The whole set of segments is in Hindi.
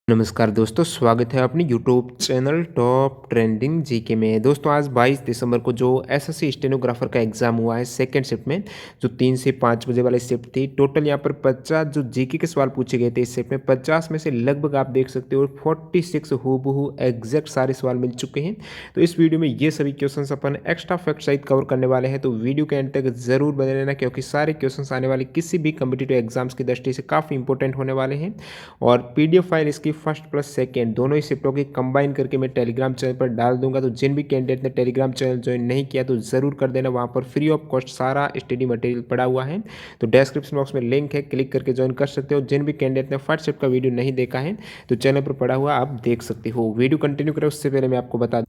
नमस्कार दोस्तों, स्वागत है अपने YouTube channel top trending GK में। दोस्तों आज 22 दिसंबर को जो एसएससी स्टेनोग्राफर का एग्जाम हुआ है सेकंड शिफ्ट में, जो 3 से 5 बजे वाली शिफ्ट थी। टोटल यहाँ पर 50 जो जीके के सवाल पूछे गए थे इस शिफ्ट में, 50 में से लगभग आप देख सकते हो 46 हूबहू एग्जैक्ट सारे सवाल मिल चुके हैं। तो इस वीडियो में ये सभी क्वेश्चन अपन एक्स्ट्रा फैक्ट सहित कवर करने वाले हैं, तो वीडियो के एंड तक जरूर बने रहना, क्योंकि सारे क्वेश्चन आने वाले किसी भी कम्पिटिटिव एग्जाम्स की दृष्टि से काफ़ी इंपॉर्टेंट होने वाले हैं। और पीडीएफ फाइल इसकी फर्स्ट प्लस सेकेंड दोनों ही शिफ्टों की कंबाइन करके मैं टेलीग्राम चैनल पर डाल दूंगा। तो जिन भी कैंडिडेट ने टेलीग्राम चैनल ज्वाइन नहीं किया तो ज़रूर कर देना, वहाँ पर फ्री ऑफ कॉस्ट सारा स्टडी मटेरियल पड़ा हुआ है। तो डिस्क्रिप्शन बॉक्स में लिंक है, क्लिक करके ज्वाइन कर सकते हो। जिन भी कैंडिडेट ने फर्स्ट शिफ्ट का वीडियो नहीं देखा है तो चैनल पर पड़ा हुआ आप देख सकते हो। वीडियो कंटिन्यू करें उससे पहले मैं आपको बता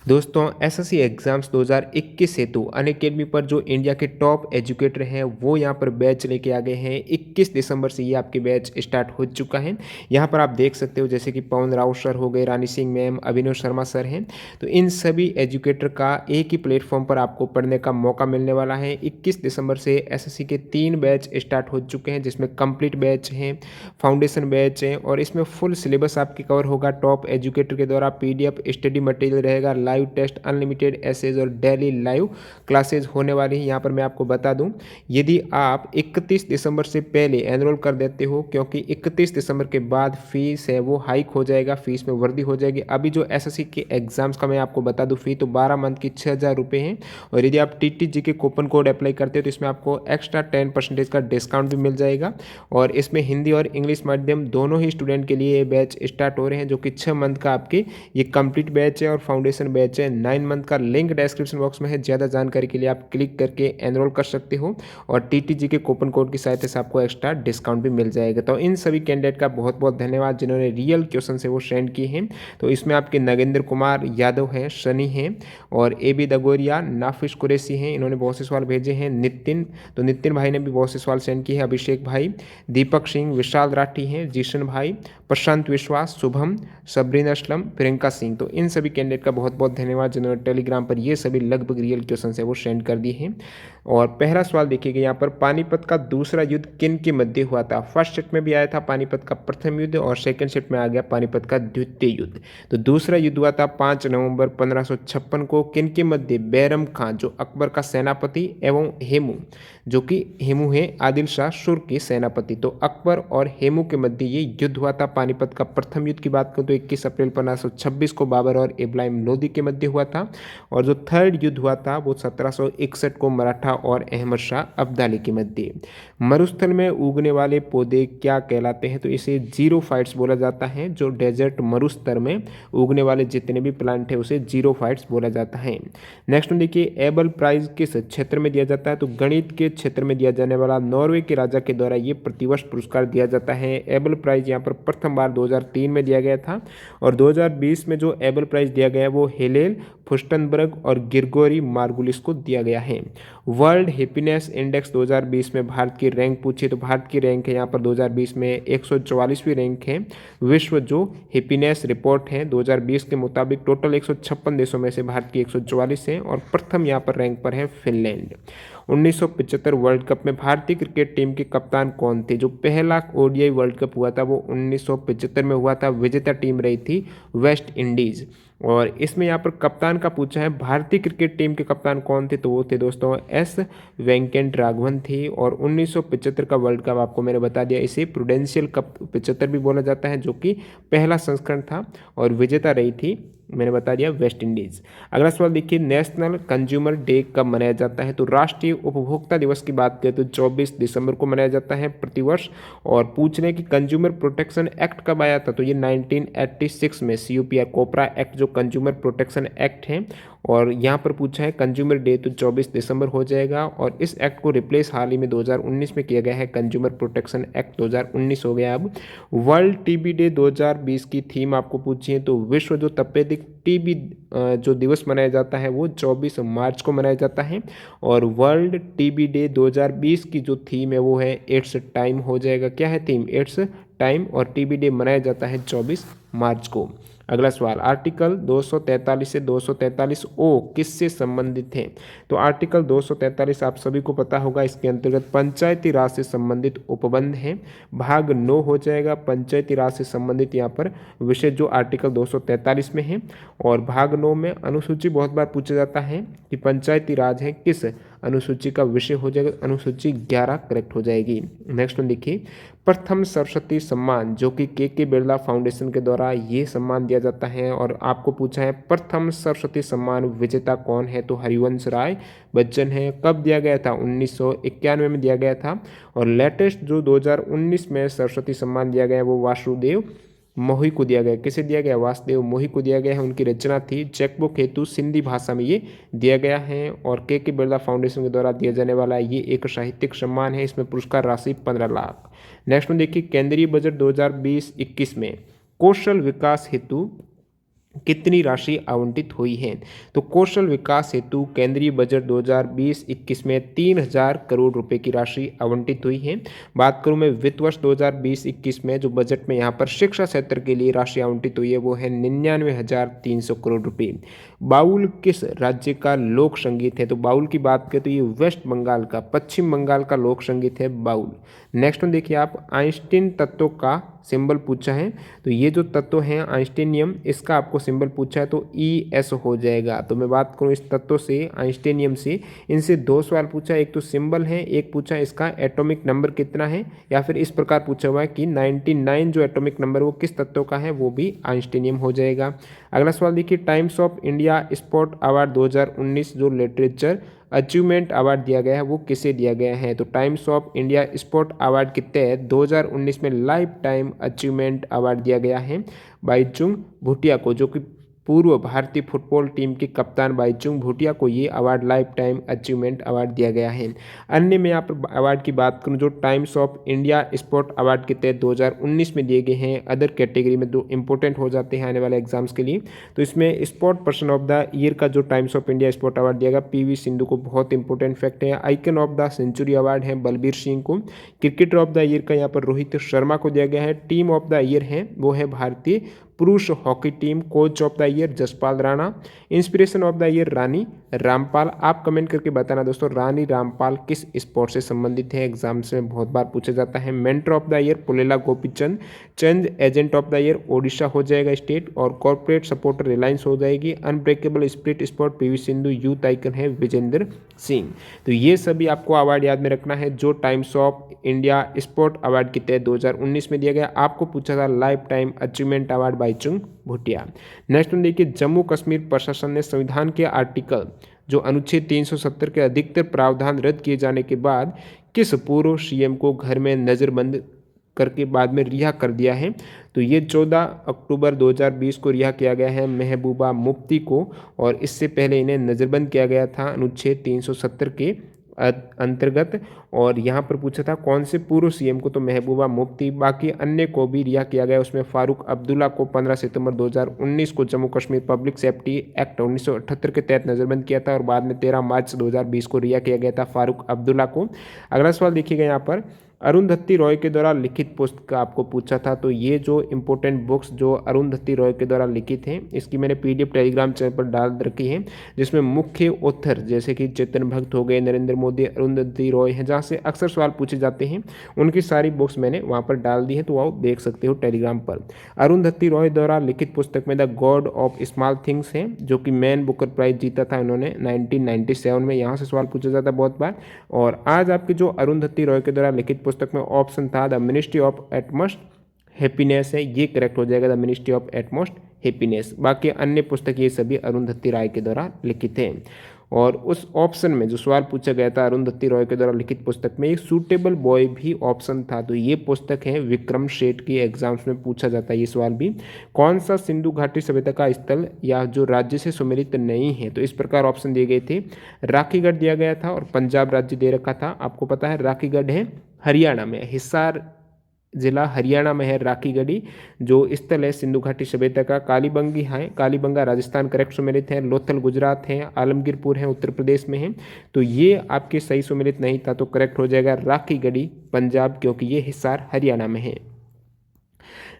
दोस्तों, एसएससी एग्जाम्स 2021 हेतु अनअकैडमी पर जो इंडिया के टॉप एजुकेटर हैं वो यहाँ पर बैच लेके आ गए हैं। 21 दिसंबर से ये आपके बैच स्टार्ट हो चुका है। यहाँ पर आप देख सकते हो जैसे कि पवन राव सर हो गए, रानी सिंह मैम, अभिनव शर्मा सर हैं। तो इन सभी एजुकेटर का एक ही प्लेटफॉर्म पर आपको पढ़ने का मौका मिलने वाला है। 21 दिसंबर से एसएससी के 3 बैच स्टार्ट हो चुके हैं, जिसमें कंप्लीट बैच हैं, फाउंडेशन बैच हैं, और इसमें फुल सिलेबस आपकी कवर होगा। टॉप एजुकेटर के द्वारा पीडीएफ स्टडी मटेरियल रहेगा, लाइव टेस्ट, अनलिमिटेड एसेज और डेली लाइव क्लासेज होने वाली है। यहाँ पर मैं आपको बता दूं, यदि आप 31 दिसंबर से पहले एनरोल कर देते हो, क्योंकि 31 दिसंबर के बाद फीस है वो हाइक हो जाएगा, फीस में वृद्धि हो जाएगी। अभी जो एसएससी के एग्जाम्स का मैं आपको बता दूं, फी तो 12 मंथ की 6,000 रुपये है। और यदि आप टीटीजी के कूपन कोड अप्लाई करते हो तो इसमें आपको एक्स्ट्रा 10% का डिस्काउंट भी मिल जाएगा। और इसमें हिंदी और इंग्लिश माध्यम दोनों ही स्टूडेंट के लिए ये बैच स्टार्ट हो रहे हैं, जो कि 6 मंथ का आपके ये कंप्लीट बैच है और फाउंडेशन बैच है 9 मंथ का। लिंक डिस्क्रिप्शन बॉक्स में है, ज़्यादा जानकारी के लिए आप क्लिक करके एनरोल कर सकते हो। और टीटीजी के कूपन कोड की सहायता से आपको एक्स्ट्रा डिस्काउंट भी मिल जाएगा। तो इन सभी कैंडिडेट का बहुत बहुत धन्यवाद जिन्होंने रियल क्वेश्चन से वो सेंड किए हैं। तो इसमें आपके नगेंद्र कुमार यादव हैं, शनि हैं, और AB दगोरिया, नाफिस कुरैशी हैं, इन्होंने बहुत से सवाल भेजे हैं। नितिन, तो नितिन भाई ने भी बहुत से सवाल सेंड किए हैं। अभिषेक भाई, दीपक सिंह, विशाल राठी हैं, जीशन भाई, प्रशांत विश्वास, शुभम, सबरीन असलम, प्रियंका सिंह। तो इन सभी कैंडिडेट का बहुत बहुत धन्यवाद जिन्होंने टेलीग्राम पर ये सभी लगभग रियल क्वेश्चन है वो सेंड कर दिए हैं। और पहला सवाल देखिएगा यहाँ पर, पानीपत का दूसरा युद्ध किन के मध्य हुआ था? फर्स्ट शिफ्ट में भी आया था पानीपत का प्रथम युद्ध, और सेकंड शिफ्ट में आ गया पानीपत का द्वितीय युद्ध। तो दूसरा युद्ध हुआ था 5 नवंबर 1556 को। किन के मध्य? बैरम खां जो अकबर का सेनापति, एवं हेमू जो कि हेमू है आदिल शाह सुर के सेनापति। तो अकबर और हेमू के मध्य ये युद्ध हुआ था। पानीपत का प्रथम युद्ध की बात करूँ तो 21 अप्रैल 1526 को बाबर और इब्राहिम लोदी के मध्य हुआ था। और जो थर्ड युद्ध हुआ था वो 1761 को मराठा और अहमद शाह अब्दाली के मध्य। मरुस्थल में उगने वाले पौधे क्या कहलाते हैं? तो इसे जीरोफाइट्स बोला जाता है। जो डेजर्ट मरुस्थल में उगने वाले जितने भी प्लांट है उसे जीरोफाइट्स बोला जाता है। नेक्स्ट देखिए, एबल प्राइज किस क्षेत्र में दिया जाता है? तो गणित के क्षेत्र में दिया जाने वाला नॉर्वे के राजा के द्वारा ये प्रतिवर्ष पुरस्कार दिया जाता है। एबल प्राइज यहाँ पर प्रथम बार 2003 में दिया गया था। और 2020 में जो एबल प्राइज दिया गया वो हेलेल फुस्टनबर्ग और गिरगोरी मार्गुलिस को दिया गया है। वर्ल्ड हैप्पीनेस इंडेक्स 2020 में भारत की रैंक पूछी तो भारत की रैंक है यहाँ पर 2020 में 144वीं रैंक है। विश्व जो हैप्पीनेस रिपोर्ट है 2020 के मुताबिक टोटल 156 देशों में से भारत की 144 है, और प्रथम यहाँ पर रैंक पर है फिनलैंड। 1975 वर्ल्ड कप में भारतीय क्रिकेट टीम के कप्तान कौन थे? जो पहला ओडीआई वर्ल्ड कप हुआ था वो 1975 में हुआ था। विजेता टीम रही थी वेस्ट इंडीज। और इसमें यहाँ पर कप्तान का पूछा है, भारतीय क्रिकेट टीम के कप्तान कौन थे? तो वो थे दोस्तों एस वेंकट राघवन थे। और 1975 का वर्ल्ड कप आपको मैंने बता दिया, इसे प्रूडेंशियल कप 75 भी बोला जाता है, जो कि पहला संस्करण था। और विजेता रही थी, मैंने बता दिया, वेस्ट इंडीज। अगला सवाल देखिए, नेशनल कंज्यूमर डे कब मनाया जाता है? तो राष्ट्रीय उपभोक्ता दिवस की बात करें तो 24 दिसंबर को मनाया जाता है प्रतिवर्ष। और पूछ रहे हैं कि कंज्यूमर प्रोटेक्शन एक्ट कब आया था? तो ये 1986 में CUPR कोपरा एक्ट जो कंज्यूमर प्रोटेक्शन एक्ट है। और यहाँ पर पूछा है कंज्यूमर डे तो 24 दिसंबर हो जाएगा। और इस एक्ट को रिप्लेस हाल ही में 2019 में किया गया है, कंज्यूमर प्रोटेक्शन एक्ट 2019 हो गया अब। वर्ल्ड टीबी डे 2020 की थीम आपको पूछी है तो विश्व जो तपेदिक टीबी जो दिवस मनाया जाता है वो 24 मार्च को मनाया जाता है। और वर्ल्ड टीबी डे 2020 की जो थीम है वो है इट्स टाइम हो जाएगा। क्या है थीम? इट्स टाइम और टीबी डे मनाया जाता है 24 मार्च को। अगला सवाल, आर्टिकल 243 से 243 ओ किससे संबंधित है? तो आर्टिकल 243 आप सभी को पता होगा, इसके अंतर्गत पंचायती राज से संबंधित उपबंध है। भाग 9 हो जाएगा पंचायती राज से संबंधित यहाँ पर विषय जो आर्टिकल 243 में है। और भाग 9 में अनुसूची बहुत बार पूछा जाता है कि पंचायती राज है किस अनुसूची का विषय हो जाएगा, अनुसूची 11 करेक्ट हो जाएगी। नेक्स्ट वन देखिए, प्रथम सरस्वती सम्मान जो कि के बिरला फाउंडेशन के द्वारा ये सम्मान दिया जाता है। और आपको पूछा है प्रथम सरस्वती सम्मान विजेता कौन है? तो हरिवंश राय बच्चन है। कब दिया गया था? 1991 में दिया गया था। और लेटेस्ट जो 2019 में सरस्वती सम्मान दिया गया वो वासुदेव मोही को दिया गया। किसे दिया गया? वासुदेव मोही को दिया गया है। उनकी रचना थी चेकबुक हेतु सिंधी भाषा में ये दिया गया है। और के बिरला फाउंडेशन के द्वारा दिया जाने वाला ये एक साहित्यिक सम्मान है। इसमें पुरस्कार राशि 15 लाख। नेक्स्ट में देखिए, केंद्रीय बजट 2020-21 में कौशल विकास हेतु कितनी राशि आवंटित हुई है? तो कौशल विकास हेतु केंद्रीय बजट 2020-21 में 3000 करोड़ रुपए की राशि आवंटित हुई है। बात करूं मैं वित्त वर्ष 2020-21 में जो बजट में यहाँ पर शिक्षा क्षेत्र के लिए राशि आवंटित हुई है वो है 99,300 करोड़ रुपए। बाउल किस राज्य का लोक संगीत है? तो बाउल की बात करें तो ये वेस्ट बंगाल का, पश्चिम बंगाल का लोक संगीत है बाउल। नेक्स्ट में देखिए आप, आइंस्टीन तत्व का सिंबल पूछा है। तो ये जो तत्व हैं आइंस्टीनियम, इसका आपको सिंबल पूछा है तो ES हो जाएगा। तो मैं बात करूँ इस तत्व से, आइंस्टीनियम से, इनसे 2 सवाल पूछा, एक तो सिंबल है, एक पूछा इसका एटॉमिक नंबर कितना है, या फिर इस प्रकार पूछा हुआ है कि 99 जो एटॉमिक नंबर वो किस तत्व का है, वो भी आइंस्टीनियम हो जाएगा। अगला सवाल देखिए, times of India sport award 2019 जो लिटरेचर अचीवमेंट अवार्ड दिया गया है वो किसे दिया गया है? तो times of India sport award के तहत 2019 में लाइफ टाइम अचीवमेंट अवार्ड दिया गया है बाईचुंग भूटिया को, जो कि पूर्व भारतीय फुटबॉल टीम के कप्तान बाईचुंग भूटिया को ये award life time achievement award दिया गया है। अन्य में यहाँ पर अवार्ड की बात करूँ जो Times of India sport award के तहत 2019 में दिए गए हैं अदर कैटेगरी में, जो इंपॉर्टेंट हो जाते हैं आने वाले एग्जाम्स के लिए। तो इसमें sport person of the year का जो Times of India sport award दिया गया PV सिंधु को, बहुत इंपॉर्टेंट फैक्ट है। Icon of the century award है बलबीर सिंह को। क्रिकेटर ऑफ द ईयर का यहाँ पर रोहित शर्मा को दिया गया है। टीम ऑफ द ईयर है वो है भारतीय पुरुष hockey team. Coach of the year Jaspal Rana. Inspiration of the year Rani Rampal. आप कमेंट करके बताना दोस्तों रानी रामपाल किस स्पोर्ट से संबंधित है, एग्जाम्स में बहुत बार पूछा जाता है। Mentor of the year Pullela Gopichand. Change agent of the year Odisha हो जाएगा स्टेट। और कॉर्पोरेट सपोर्टर रिलायंस हो जाएगी। Unbreakable spirit sport PV Sindhu. Youth icon है विजेंद्र सिंह। तो ये सभी आपको अवार्ड याद में रखना है जो Times of India sport award के तहत 2019 में दिया गया। आपको पूछा था lifetime achievement award Baichung Bhutia. Next देखिए, जम्मू कश्मीर प्रशासन ने संविधान के आर्टिकल जो अनुच्छेद 370 के अधिकतर प्रावधान रद्द किए जाने के बाद किस पूर्व CM को घर में नजरबंद करके बाद में रिहा कर दिया है? तो ये 14 अक्टूबर 2020 को रिहा किया गया है महबूबा मुफ्ती को। और इससे पहले इन्हें नजरबंद किया गया था अनुच्छेद 370 के अंतर्गत। और यहाँ पर पूछा था कौन से पूर्व CM को, तो महबूबा मुफ्ती। बाकी अन्य को भी रिहा किया गया, उसमें फारूक अब्दुल्ला को 15 सितंबर 2019 को Jammu Kashmir public safety act 1978 के तहत नजरबंद किया था। और बाद में 13 मार्च 2020 को रिहा किया गया था फारूक अब्दुल्ला को। अगला सवाल देखिएगा यहाँ पर, अरुंधति रॉय के द्वारा लिखित पुस्तक का आपको पूछा था। तो ये जो इंपॉर्टेंट बुक्स जो अरुंधति रॉय के द्वारा लिखित हैं इसकी मैंने PDF टेलीग्राम चैनल पर डाल रखी है, जिसमें मुख्य ऑथर जैसे कि चेतन भगत हो गए, नरेंद्र मोदी, अरुंधति रॉय हैं, जहाँ से अक्सर सवाल पूछे जाते हैं, उनकी सारी बुक्स मैंने वहाँ पर डाल दी है, तो आप देख सकते हो टेलीग्राम पर। अरुंधति रॉय द्वारा लिखित पुस्तक में the God of small things है, जो कि मैन बुकर प्राइज जीता था इन्होंने 1997 में। यहाँ से सवाल पूछा जाता है बहुत बार। और आज आपकी जो अरुंधति रॉय के द्वारा लिखित पुस्तक में ऑप्शन था the ministry of utmost happiness है, ये करेक्ट हो जाएगा the ministry of utmost happiness. बाकी अन्य पुस्तक ये सभी अरुंधति राय के द्वारा लिखित हैं। और उस ऑप्शन में जो सवाल पूछा गया था अरुंधति रॉय के द्वारा लिखित पुस्तक में एक सूटेबल बॉय भी ऑप्शन था। तो ये पुस्तक है विक्रम सेठ की, एग्जाम्स में पूछा जाता है ये सवाल भी। कौन सा सिंधु घाटी सभ्यता का स्थल या जो राज्य से सुमेलित नहीं है, तो इस प्रकार ऑप्शन दिए गए थे। राखीगढ़ दिया गया था और पंजाब राज्य दे रखा था। आपको पता है राखीगढ़ है हरियाणा में, हिसार जिला हरियाणा में है राखीगढ़ी, जो स्थल है सिंधु घाटी सभ्यता का। कालीबंगी है, कालीबंगा राजस्थान करेक्ट सुमेलित है। लोथल गुजरात है, आलमगीरपुर है उत्तर प्रदेश में है। तो ये आपके सही सुमेलित नहीं था, तो करेक्ट हो जाएगा राखीगढ़ी पंजाब, क्योंकि ये हिसार हरियाणा में है।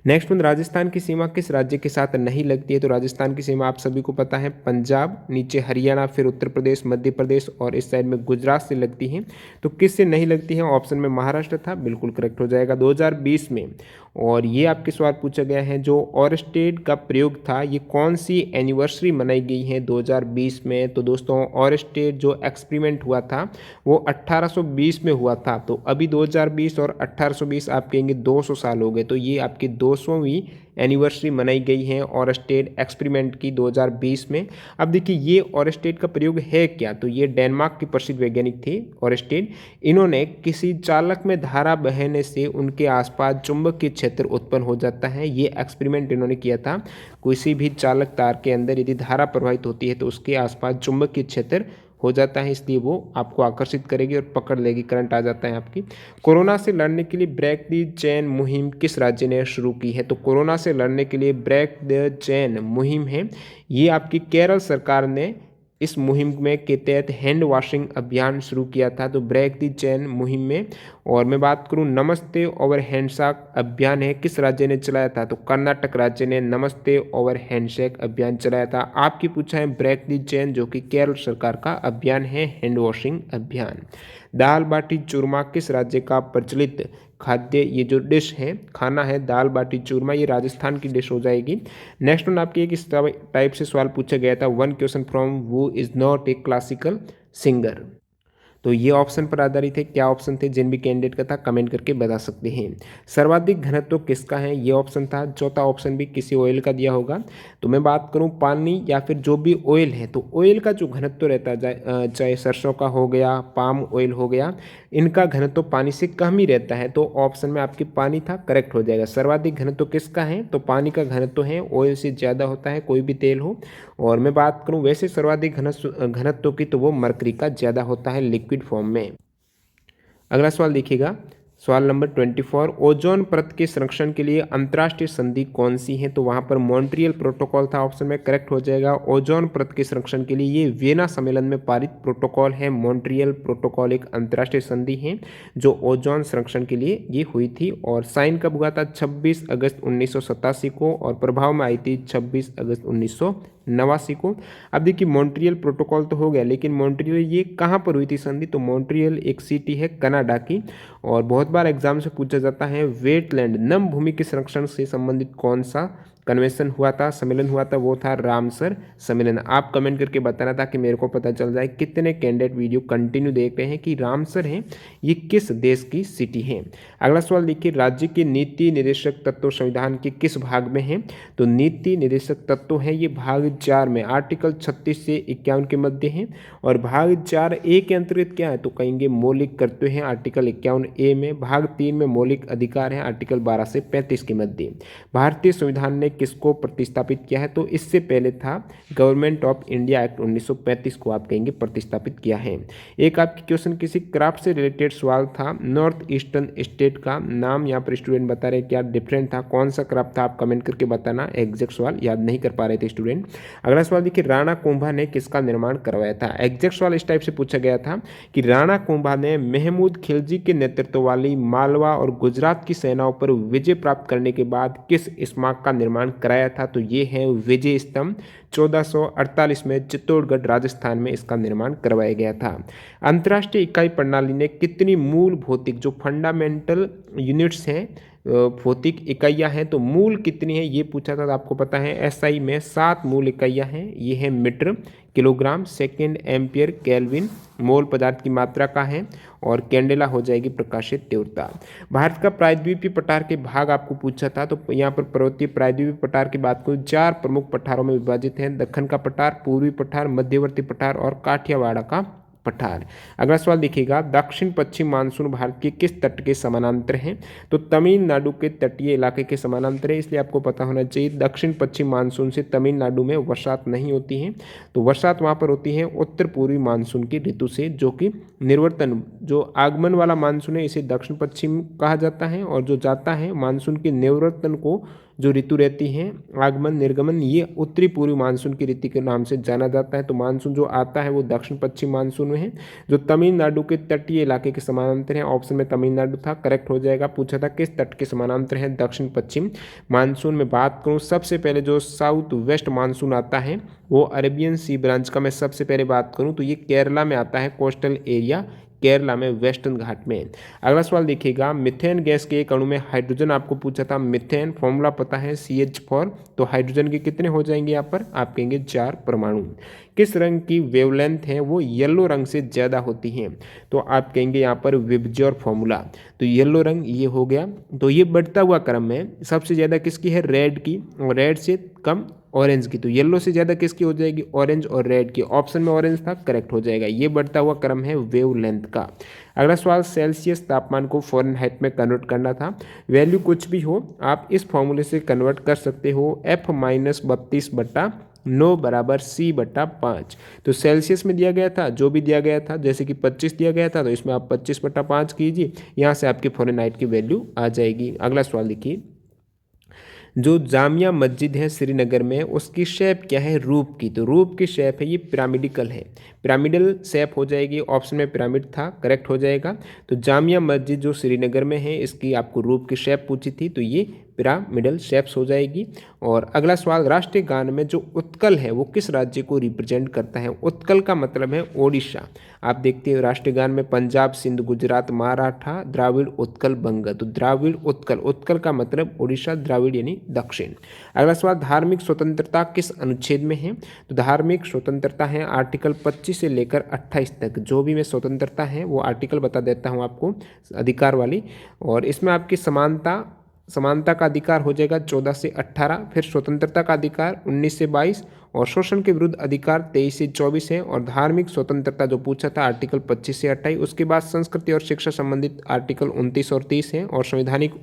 नेक्स्ट वन, राजस्थान की सीमा किस राज्य के साथ नहीं लगती है? तो राजस्थान की सीमा आप सभी को पता है पंजाब, नीचे हरियाणा, फिर उत्तर प्रदेश, मध्य प्रदेश और इस साइड में गुजरात से लगती है। तो किससे नहीं लगती है? ऑप्शन में महाराष्ट्र था, बिल्कुल करेक्ट हो जाएगा 2020 में। और ये आपके सवाल पूछा गया है, जो ऑरस्टेड का प्रयोग था ये कौन सी एनिवर्सरी मनाई गई है 2020 में? तो दोस्तों ऑरस्टेड जो एक्सपेरिमेंट हुआ था वो 1820 में हुआ था। तो अभी 2020 और 1820 आप कहेंगे 200 साल हो गए, तो ये आपकी 200वीं एनिवर्सरी मनाई गई है ऑरस्टेड एक्सपेरिमेंट की 2020 में। अब देखिए ये ऑरस्टेड का प्रयोग है क्या? तो ये डेनमार्क की प्रसिद्ध वैज्ञानिक थे ऑरस्टेड। इन्होंने किसी चालक में धारा बहने से उनके आसपास चुंबकीय क्षेत्र उत्पन्न हो जाता है, ये एक्सपेरिमेंट इन्होंने किया था। किसी भी चालक तार के अंदर यदि धारा प्रवाहित होती है तो उसके आसपास चुंबकीय क्षेत्र हो जाता है, इसलिए वो आपको आकर्षित करेगी और पकड़ लेगी, करंट आ जाता है आपकी। कोरोना से लड़ने के लिए ब्रेक द चेन मुहिम किस राज्य ने शुरू की है? तो कोरोना से लड़ने के लिए ब्रेक द चेन मुहिम है, ये आपकी केरल सरकार ने इस मुहिम में के तहत हैंड वॉशिंग अभियान शुरू किया था। तो ब्रेक द चेन मुहिम में। और मैं बात करूं नमस्ते ओवर हैंडशेक अभियान है, किस राज्य ने चलाया था? तो कर्नाटक राज्य ने नमस्ते ओवर हैंडशेक अभियान चलाया था। आपकी पूछा है ब्रेक द चेन, जो कि केरल सरकार का अभियान है, हैंड वॉशिंग अभियान। दाल बाटी चूरमा किस राज्य का प्रचलित खाद्य, ये जो डिश है खाना है दाल बाटी चूरमा, ये राजस्थान की डिश हो जाएगी। नेक्स्ट वन आपके किस टाइप से सवाल पूछा गया था? One question from who is not a classical singer. तो ये ऑप्शन पर आधारित है। क्या ऑप्शन थे? जिन भी कैंडिडेट का था कमेंट करके बता सकते हैं। सर्वाधिक घनत्व किसका है? ये ऑप्शन था। चौथा ऑप्शन भी किसी ऑयल का दिया होगा। तो मैं बात करूं पानी या फिर जो भी ऑयल है, तो ऑयल का जो घनत्व रहता है, चाहे सरसों का हो गया, पाम ऑयल हो गया, इनका घनत्व पानी से कम ही रहता है। तो ऑप्शन में आपकी पानी था, करेक्ट हो जाएगा। सर्वाधिक घनत्व किसका है? तो पानी का घनत्व है, ऑयल से ज़्यादा होता है कोई भी तेल हो। और मैं बात करूं वैसे सर्वाधिक घनत्व की, तो वो मरकरी का ज़्यादा होता है लिक्विड फॉर्म में। अगला सवाल देखिएगा, सवाल नंबर 24, ओजोन परत के संरक्षण के लिए अंतर्राष्ट्रीय संधि कौन सी है? तो वहाँ पर मॉन्ट्रियल प्रोटोकॉल था, ऑप्शन में करेक्ट हो जाएगा। ओजोन परत के संरक्षण के लिए ये वियना सम्मेलन में पारित प्रोटोकॉल है। मॉन्ट्रियल प्रोटोकॉल एक अंतर्राष्ट्रीय संधि है जो ओजोन संरक्षण के लिए ये हुई थी। और साइन कब हुआ था? 26 अगस्त 1987 को, और प्रभाव में आई थी 26 अगस्त 1989 को। अब देखिए मॉन्ट्रियल प्रोटोकॉल तो हो गया, लेकिन मॉन्ट्रियल ये कहाँ पर हुई थी संधि? तो मॉन्ट्रियल एक सिटी है कनाडा की। और बहुत बार एग्जाम से पूछा जाता है वेटलैंड नम भूमि के संरक्षण से संबंधित कौन सा कन्वेंशन हुआ था, सम्मेलन हुआ था? वो था रामसर सम्मेलन। आप कमेंट करके बताना था कि मेरे को पता चल जाए कितने कैंडिडेट वीडियो कंटिन्यू देख रहे हैं कि रामसर है ये किस देश की सिटी है। अगला सवाल देखिए, राज्य के नीति निर्देशक तत्व संविधान के किस भाग में है? तो नीति निर्देशक तत्व है ये भाग 4 में, आर्टिकल 36 से 51 के मध्य है। और भाग 4A के अंतर्गत क्या है? तो कहेंगे मौलिक कर्तव्य हैं, आर्टिकल 51A में। भाग 3 में मौलिक अधिकार हैं, आर्टिकल 12 से 35 के मध्य। भारतीय संविधान ने किसको प्रतिस्थापित किया है? तो इससे पहले था गवर्नमेंट ऑफ इंडिया एक्ट 1935 को आप कहेंगे प्रतिस्थापित किया है। एक आपकी क्वेश्चन किसी क्राफ्ट से रिलेटेड सवाल था, नॉर्थ ईस्टर्न स्टेट का नाम यहाँ पर स्टूडेंट बता रहे क्या डिफरेंट था, कौन सा क्राफ्ट था? आप कमेंट करके बताना, एग्जैक्ट सवाल याद नहीं कर पा रहे थे स्टूडेंट। अगला सवाल देखिए, राणा कुंभा ने किसका निर्माण करवाया था? एग्जैक्ट सवाल इस टाइप से पूछा गया था कि राणा कुंभा ने महमूद खिलजी के नेतृत्व वाली मालवा और गुजरात की सेनाओं पर विजय प्राप्त करने के बाद किस स्मारक का निर्माण कराया था? तो ये है विजय स्तंभ। 1448 में चित्तौड़गढ़ राजस्थान में इसका निर्माण करवाया गया था। अंतर्राष्ट्रीय इकाई प्रणाली ने कितनी मूल भौतिक जो फंडामेंटल यूनिट्स हैं, भौतिक इकाइयाँ हैं, तो मूल कितनी है ये पूछा था। तो आपको पता है एसआई में 7 मूल इकाइयाँ हैं। ये है metre, kilogram, second, ampere, kelvin, mole पदार्थ की मात्रा का है। और कैंडेला हो जाएगी प्रकाशित तीव्रता। भारत का प्रायद्वीपीय पठार के भाग आपको पूछा था, तो यहाँ पर पर्वतीय प्रायद्वीपीय पठार की बात करूँ 4 प्रमुख पठारों में विभाजित है, दक्कन का पठार, पूर्वी पठार, मध्यवर्ती पठार और काठियावाड़ का पठार। अगला सवाल देखिएगा, दक्षिण पश्चिम मानसून भारत के किस तट के समानांतर है? तो तमिलनाडु के तटीय इलाके के समानांतर है, इसलिए आपको पता होना चाहिए दक्षिण पश्चिम मानसून से तमिलनाडु में वर्षात नहीं होती है। तो वर्षात वहाँ पर होती है उत्तर पूर्वी मानसून की ऋतु से, जो कि निर्वर्तन जो आगमन वाला मानसून है इसे दक्षिण पश्चिम कहा जाता है, और जो जाता है मानसून के निर्वर्तन को जो ऋतु रहती हैं आगमन निर्गमन, ये उत्तरी पूर्वी मानसून की ऋतु के नाम से जाना जाता है। तो मानसून जो आता है वो दक्षिण पश्चिम मानसून में है, जो तमिलनाडु के तटीय इलाके के समानांतर है। ऑप्शन में तमिलनाडु था, करेक्ट हो जाएगा। पूछा था किस तट के समानांतर है दक्षिण पश्चिम मानसून में बात करूँ, सबसे पहले जो साउथ वेस्ट मानसून आता है वो अरेबियन सी ब्रांच का मैं सबसे पहले बात करूँ तो ये केरला में आता है, कोस्टल एरिया केरला में, वेस्टर्न घाट में। अगला सवाल देखिएगा, मिथेन गैस के एक अणु में हाइड्रोजन आपको पूछा था, मिथेन फॉर्मूला पता है CH4, तो हाइड्रोजन के कितने हो जाएंगे यहाँ पर, आप कहेंगे 4 परमाणु। किस रंग की वेवलेंथ है वो येलो रंग से ज़्यादा होती हैं, तो आप कहेंगे यहाँ पर विबज्योर फॉर्मूला। तो येलो रंग ये हो गया। तो ये बढ़ता हुआ क्रम है, सबसे ज़्यादा किसकी है, रेड की, और रेड से कम ऑरेंज की। तो येलो से ज़्यादा किसकी हो जाएगी, ऑरेंज और रेड की। ऑप्शन में ऑरेंज था, करेक्ट हो जाएगा। ये बढ़ता हुआ क्रम है वेवलेंथ का। अगला सवाल, सेल्सियस तापमान को फ़ारेनहाइट में कन्वर्ट करना था। वैल्यू कुछ भी हो आप इस फॉर्मूले से कन्वर्ट कर सकते हो, F-32/9 बराबर C/5। तो सेल्सियस में दिया गया था, जो भी दिया गया था, जैसे कि 25 दिया गया था तो इसमें आप 25/5 कीजिए, यहाँ से आपकी फ़ारेनहाइट की वैल्यू आ जाएगी। अगला सवाल देखिए, जो जामिया मस्जिद है श्रीनगर में उसकी शेप क्या है, रूप की। तो रूप की शेप है ये पिरामिडिकल है, पिरामिडल शेप हो जाएगी। ऑप्शन में पिरामिड था, करेक्ट हो जाएगा। तो जामिया मस्जिद जो श्रीनगर में है इसकी आपको रूप की शेप पूछी थी, तो ये पिरामिडल शेप्स हो जाएगी। और अगला सवाल, राष्ट्रीय गान में जो उत्कल है वो किस राज्य को रिप्रेजेंट करता है। उत्कल का मतलब है ओडिशा। आप देखते हो राष्ट्रीय गान में पंजाब, सिंध, गुजरात, मराठा, द्राविड़, उत्कल, बंग। तो द्राविड़, उत्कल, उत्कल का मतलब ओडिशा, द्राविड़ यानी दक्षिण। अगला सवाल, धार्मिक स्वतंत्रता किस अनुच्छेद में है। तो धार्मिक स्वतंत्रता है आर्टिकल 25 से लेकर 28 तक। जो भी मैं स्वतंत्रता है वो आर्टिकल बता देता हूँ आपको, अधिकार वाली। और इसमें आपकी समानता का अधिकार हो जाएगा 14 से 18, फिर स्वतंत्रता का अधिकार 19 से 22, और शोषण के विरुद्ध अधिकार 23 से 24 है। और धार्मिक स्वतंत्रता जो पूछा था आर्टिकल 25 से 28। उसके बाद संस्कृति और शिक्षा संबंधित आर्टिकल 29 और 30 है, और संवैधानिक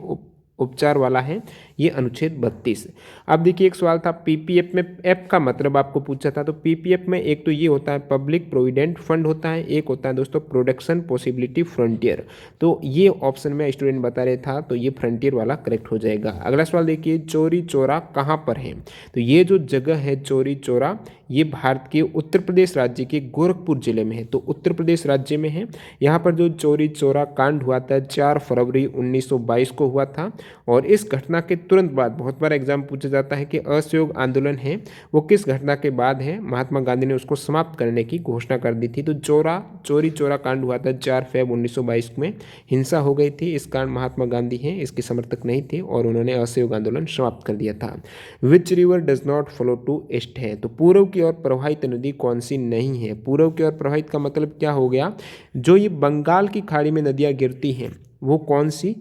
उपचार वाला है ये अनुच्छेद 32। अब देखिए एक सवाल था पीपीएफ में, एफ का मतलब आपको पूछा था। तो पीपीएफ में एक तो ये होता है पब्लिक प्रोविडेंट फंड होता है, एक होता है दोस्तों प्रोडक्शन पॉसिबिलिटी फ्रंटियर। तो ये ऑप्शन में स्टूडेंट बता रहे था, तो ये फ्रंटियर वाला करेक्ट हो जाएगा। अगला सवाल देखिए, चौरी चौरा कहाँ पर है। तो ये जो जगह है चौरी चौरा, ये भारत के उत्तर प्रदेश राज्य के गोरखपुर जिले में है। तो उत्तर प्रदेश राज्य में है। यहाँ पर जो चौरी चौरा कांड हुआ था 4 फरवरी 1922 को हुआ था। और इस घटना के तुरंत बाद बहुत बार एग्जाम पूछा जाता है कि असहयोग आंदोलन है वो किस घटना के बाद है। महात्मा गांधी ने उसको समाप्त करने की घोषणा कर दी थी। तो चौरी चौरा कांड हुआ था 4 फरवरी 1922 में, हिंसा हो गई थी। इस कारण महात्मा गांधी हैं इसके समर्थक नहीं थे और उन्होंने असहयोग आंदोलन समाप्त कर दिया था। Which river does not flow to east है। तो पूर्व की ओर प्रवाहित नदी कौन सी नहीं है। पूर्व की ओर प्रवाहित का मतलब क्या हो गया, जो ये बंगाल की खाड़ी में नदियाँ गिरती हैं वो कौन सी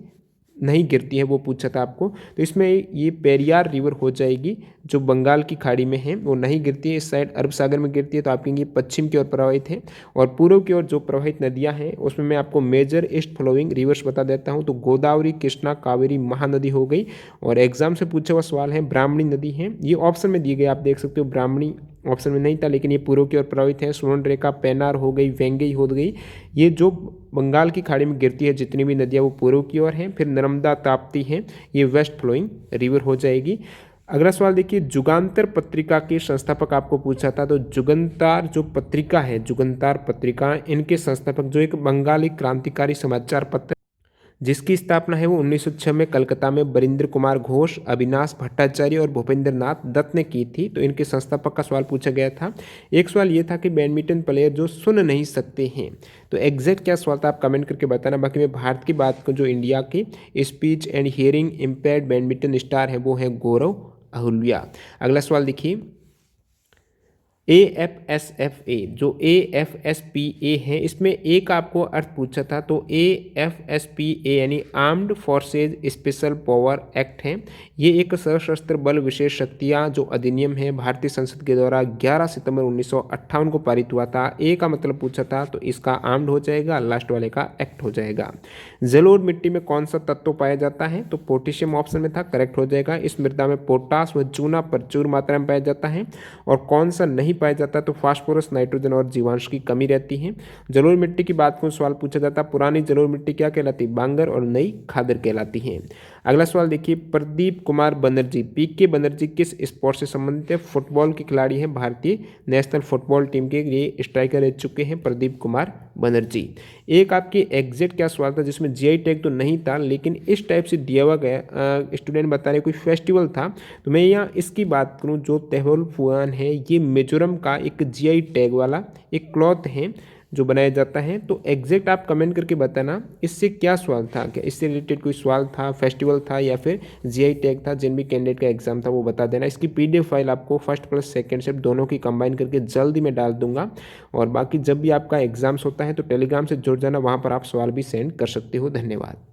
नहीं गिरती है वो पूछा था आपको। तो इसमें ये पेरियार रिवर हो जाएगी, जो बंगाल की खाड़ी में है वो नहीं गिरती है, इस साइड अरब सागर में गिरती है। तो आप कहेंगे पश्चिम की ओर प्रवाहित है। और पूर्व की ओर जो प्रवाहित नदियां हैं उसमें मैं आपको मेजर ईस्ट फ्लोइंग रिवर्स बता देता हूं। तो गोदावरी, कृष्णा, कावेरी, महानदी हो गई। और एग्जाम से पूछा हुआ सवाल है ब्राह्मणी नदी है, ये ऑप्शन में दी गई, आप देख सकते हो ब्राह्मणी ऑप्शन में नहीं था लेकिन ये पूर्व की ओर प्रवाहित है। सुवर्णरेखा, पेनार हो गई, वेंगई हो गई, ये जो बंगाल की खाड़ी में गिरती है जितनी भी नदियाँ वो पूर्व की ओर हैं। फिर नर्मदा, ताप्ती है, ये वेस्ट फ्लोइंग रिवर हो जाएगी। अगला सवाल देखिए, जुगांतर पत्रिका के संस्थापक आपको पूछा था। तो जुगंतार जो पत्रिका है, जुगंतार पत्रिका, इनके संस्थापक जो एक बंगाली क्रांतिकारी समाचार पत्र जिसकी स्थापना है वो 1906 में कलकत्ता में बरिंद्र कुमार घोष, अविनाश भट्टाचार्य और भूपेंद्र नाथ दत्त ने की थी। तो इनके संस्थापक का सवाल पूछा गया था। एक सवाल ये था कि बैडमिंटन प्लेयर जो सुन नहीं सकते हैं, तो एग्जैक्ट क्या सवाल था आप कमेंट करके बताना। बाकी मैं भारत की बात करूँ, जो इंडिया की speech and hearing impaired badminton star है वो है गौरव अहुल्या। अगला सवाल देखिए, AFSFA जो AFSPA है, इसमें ए का आपको अर्थ पूछा था। तो AFSPA यानी armed forces special power act है। ये एक सशस्त्र बल विशेष शक्तियाँ जो अधिनियम है भारतीय संसद के द्वारा 11 सितंबर 1958 को पारित हुआ था। ए का मतलब पूछा था तो इसका आर्म्ड हो जाएगा, लास्ट वाले का एक्ट हो जाएगा। जलोढ़ मिट्टी में कौन सा तत्व पाया जाता है। तो पोटेशियम ऑप्शन में था, करेक्ट हो जाएगा। इस मृदा में पोटास व चूना प्रचुर मात्रा में पाया जाता है। और कौन सा नहीं पाया जाता है, तो फास्फोरस, नाइट्रोजन और जीवांश की कमी रहती है। जलोढ़ मिट्टी की बात को सवाल पूछा जाता है, पुरानी जलोढ़ मिट्टी क्या कहलाती है, बांगर, और नई खादर कहलाती है। अगला सवाल देखिए, प्रदीप कुमार बनर्जी, पीके बनर्जी किस स्पोर्ट से संबंधित है? फुटबॉल के खिलाड़ी हैं, भारतीय नेशनल फुटबॉल टीम के ये स्ट्राइकर रह चुके हैं प्रदीप कुमार बनर्जी। एक आपकी एग्जैक्ट क्या सवाल था जिसमें जीआई टैग तो नहीं था, लेकिन इस टाइप से दिया हुआ गया, स्टूडेंट बता रहे कोई फेस्टिवल था, तो मैं यहाँ इसकी बात करूँ, जो तेहल फुआन है ये मिजोरम का एक जीआई टैग वाला एक क्लॉथ है जो बनाया जाता है। तो एग्जैक्ट आप कमेंट करके बताना इससे क्या सवाल था, क्या इससे रिलेटेड कोई सवाल था, फेस्टिवल था या फिर जीआई टैग था। जिन भी कैंडिडेट का एग्जाम था वो बता देना। इसकी पीडीएफ फाइल आपको फर्स्ट प्लस सेकंड शिफ्ट दोनों की कंबाइन करके जल्दी मैं डाल दूंगा। और बाकी जब भी आपका एग्जाम्स होता है तो टेलीग्राम से जुड़ जाना, वहाँ पर आप सवाल भी सेंड कर सकते हो। धन्यवाद।